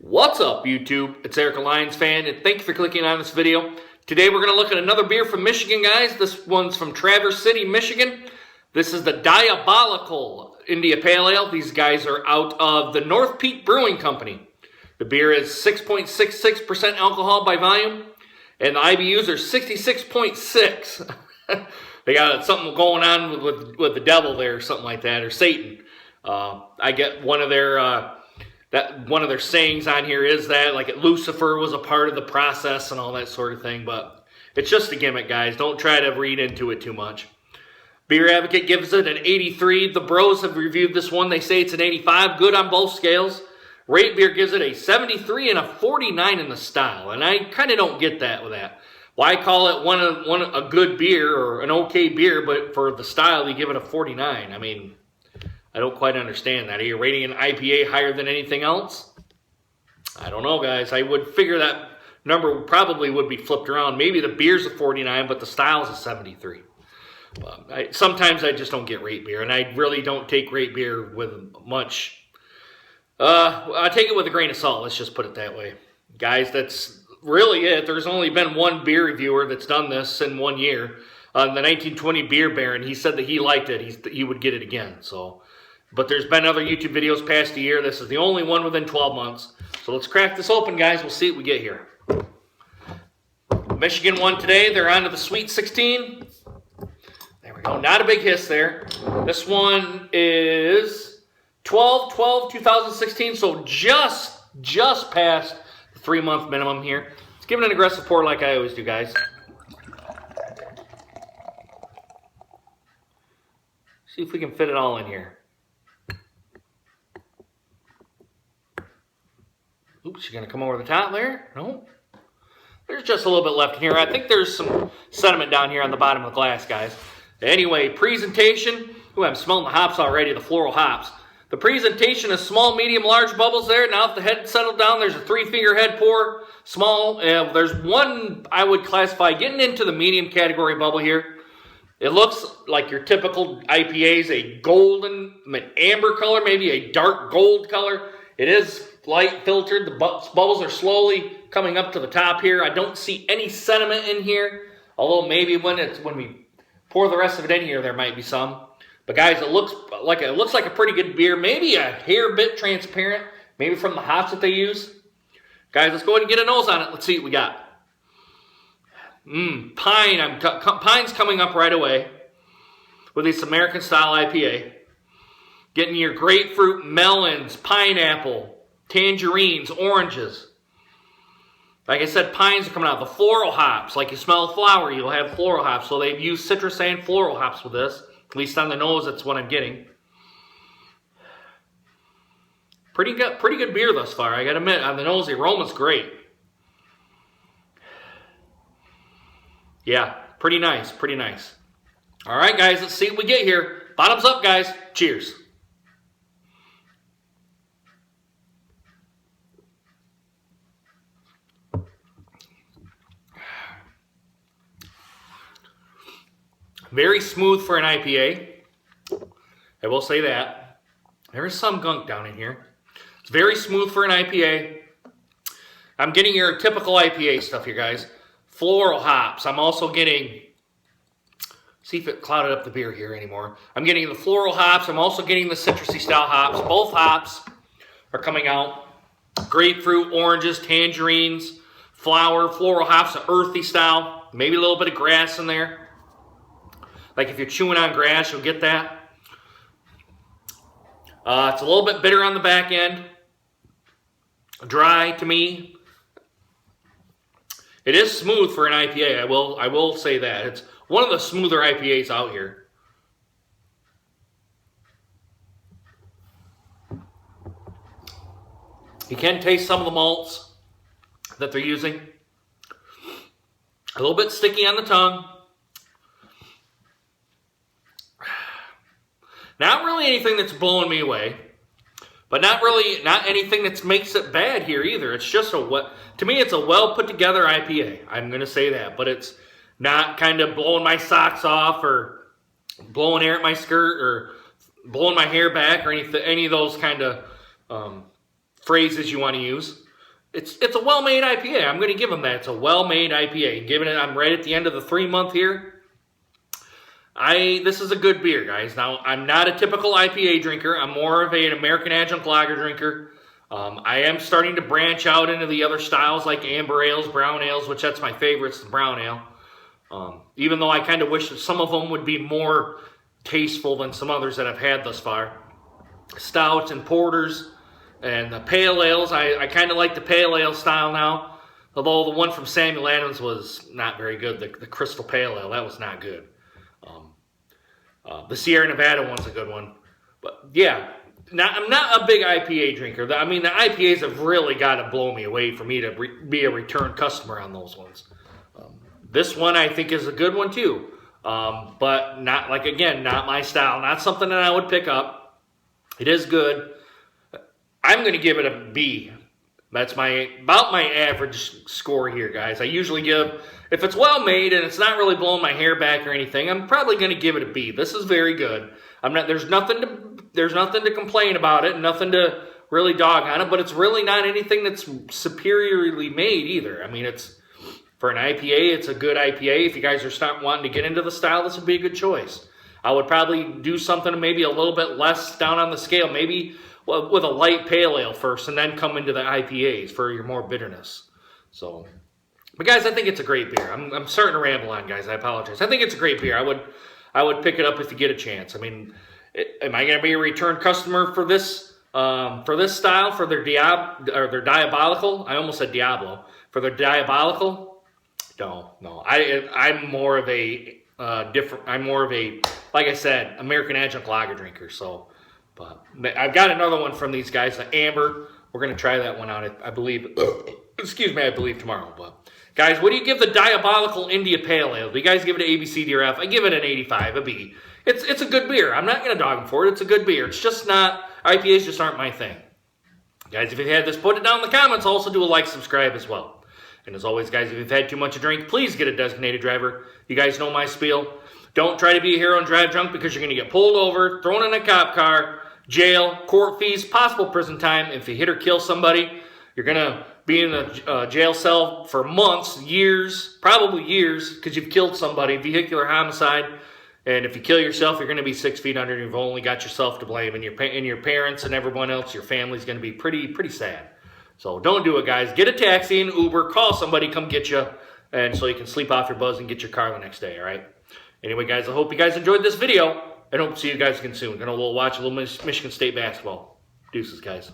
What's up, YouTube? It's EricALions fan, and thank you for clicking on this video. Today we're going to look at another beer from Michigan, guys. This one's from Traverse City, Michigan. This is the Diabolical India Pale Ale. These guys are out of the North Peak Brewing Company. The beer is 6.66% alcohol by volume, and the IBUs are 66.6. They got something going on with the devil there, or something like that, or Satan. I get one of their sayings on here is that like Lucifer was a part of the process and all that sort of thing, but it's just a gimmick, guys. Don't try to read into it too much. Beer Advocate gives it an 83. The Bros have reviewed this one. They say it's an 85. Good on both scales. Rate Beer gives it a 73 and a 49 in the style, and I kind of don't get that with that. Why call it a good beer or an okay beer, but for the style you give it a 49? I mean, I don't quite understand that. Are you rating an IPA higher than anything else? I don't know, guys. I would figure that number probably would be flipped around. Maybe the beer's a 49, but the style's a 73. Sometimes I just don't get rate beer, and I really don't take rate beer with much. I take it with a grain of salt. Let's just put it that way. Guys, that's really it. There's only been one beer reviewer that's done this in 1 year. The 1920 Beer Baron, he said that he liked it. He would get it again, so... But there's been other YouTube videos past a year. This is the only one within 12 months. So let's crack this open, guys. We'll see what we get here. Michigan won today. They're on to the Sweet 16. There we go. Not a big hiss there. This one is 12/12/2016. So just past the 3-month minimum here. Let's give it an aggressive pour like I always do, guys. See if we can fit it all in here. Oops, you're going to come over the top there? No? There's just a little bit left in here. I think there's some sediment down here on the bottom of the glass, guys. Anyway, presentation. Ooh, I'm smelling the hops already, the floral hops. The presentation is small, medium, large bubbles there. Now if the head settled down, there's a 3-finger head pour. Small. There's one I would classify getting into the medium category bubble here. It looks like your typical IPAs, a golden, amber color, maybe a dark gold color. It is light filtered. The bubbles are slowly coming up to the top here. I don't see any sediment in here, although maybe when we pour the rest of it in here, there might be some. But guys, it looks like a pretty good beer. Maybe a hair bit transparent, maybe from the hops that they use. Guys, let's go ahead and get a nose on it. Let's see what we got. Pine. Pine's coming up right away with this American style IPA. Getting your grapefruit, melons, pineapple, tangerines, oranges. Like I said, pines are coming out. The floral hops, like you smell a flower, you'll have floral hops. So they've used citrus and floral hops with this. At least on the nose, that's what I'm getting. Pretty good beer thus far. I gotta admit, on the nose, the aroma's great. Yeah, pretty nice, pretty nice. All right, guys, let's see what we get here. Bottoms up, guys. Cheers. Very smooth for an IPA. I will say that. There is some gunk down in here. It's very smooth for an IPA. I'm getting your typical IPA stuff here, guys. Floral hops. I'm also getting... See if it clouded up the beer here anymore. I'm getting the floral hops. I'm also getting the citrusy style hops. Both hops are coming out. Grapefruit, oranges, tangerines, floral hops, an earthy style. Maybe a little bit of grass in there. Like if you're chewing on grass, you'll get that. It's a little bit bitter on the back end. Dry to me. It is smooth for an IPA. I will say that. It's one of the smoother IPAs out here. You can taste some of the malts that they're using. A little bit sticky on the tongue. Not really anything that's blowing me away, but not anything that makes it bad here either. It's just to me, it's a well put together IPA. I'm going to say that, but it's not kind of blowing my socks off or blowing air at my skirt or blowing my hair back or any of those kind of phrases you want to use. it's a well-made IPA. I'm going to give them that. It's a well-made IPA. Giving it, I'm right at the end of the 3-month here. This is a good beer, guys. Now, I'm not a typical IPA drinker. I'm more of an American Adjunct Lager drinker. I am starting to branch out into the other styles like amber ales, brown ales, which that's my favorite, the brown ale. Even though I kind of wish that some of them would be more tasteful than some others that I've had thus far. Stouts and porters and the pale ales. I kind of like the pale ale style now. Although the one from Samuel Adams was not very good. The Crystal Pale Ale, that was not good. The Sierra Nevada one's a good one. But yeah, I'm not a big IPA drinker. I mean, the IPAs have really got to blow me away for me to be a return customer on those ones. This one I think is a good one too. But not, like, again, not my style. Not something that I would pick up. It is good. I'm going to give it a B. That's about my average score here, guys. I usually give, if it's well made and it's not really blowing my hair back or anything, I'm probably going to give it a B. This is very good. There's nothing to complain about it, nothing to really dog on it, but it's really not anything that's superiorly made either. I mean, it's for an IPA, it's a good IPA. If you guys are wanting to get into the style, this would be a good choice. I would probably do something maybe a little bit less down on the scale, maybe with a light pale ale first, and then come into the IPAs for your more bitterness. So, but guys, I think it's a great beer. I'm starting to ramble on, guys. I apologize. I think it's a great beer. I would pick it up if you get a chance. I mean, am I going to be a return customer for this style, for their Diabolical? I almost said Diablo. For their Diabolical? No. I'm more of a like I said, American Adjunct Lager drinker. So, but I've got another one from these guys, the Amber. We're going to try that one out, I believe. Excuse me, I believe tomorrow. But guys, what do you give the Diabolical India Pale Ale? Do you guys give it an A, B, C, D, or F? I give it an 85, a B. It's a good beer. I'm not going to dog them for it. It's a good beer. It's just not, IPAs just aren't my thing. Guys, if you've had this, put it down in the comments. Also do a like, subscribe as well. And as always, guys, if you've had too much to drink, please get a designated driver. You guys know my spiel. Don't try to be a hero and drive drunk, because you're going to get pulled over, thrown in a cop car, jail, court fees, possible prison time. If you hit or kill somebody, you're going to be in a jail cell for months, years, probably years, because you've killed somebody, vehicular homicide. And if you kill yourself, you're going to be 6 feet under, and you've only got yourself to blame. And your parents and everyone else, your family's going to be pretty sad. So don't do it, guys. Get a taxi, an Uber, call somebody, come get you, and so you can sleep off your buzz and get your car the next day, all right? Anyway, guys, I hope you guys enjoyed this video. I hope to see you guys again soon. We're going to watch a little Michigan State basketball. Deuces, guys.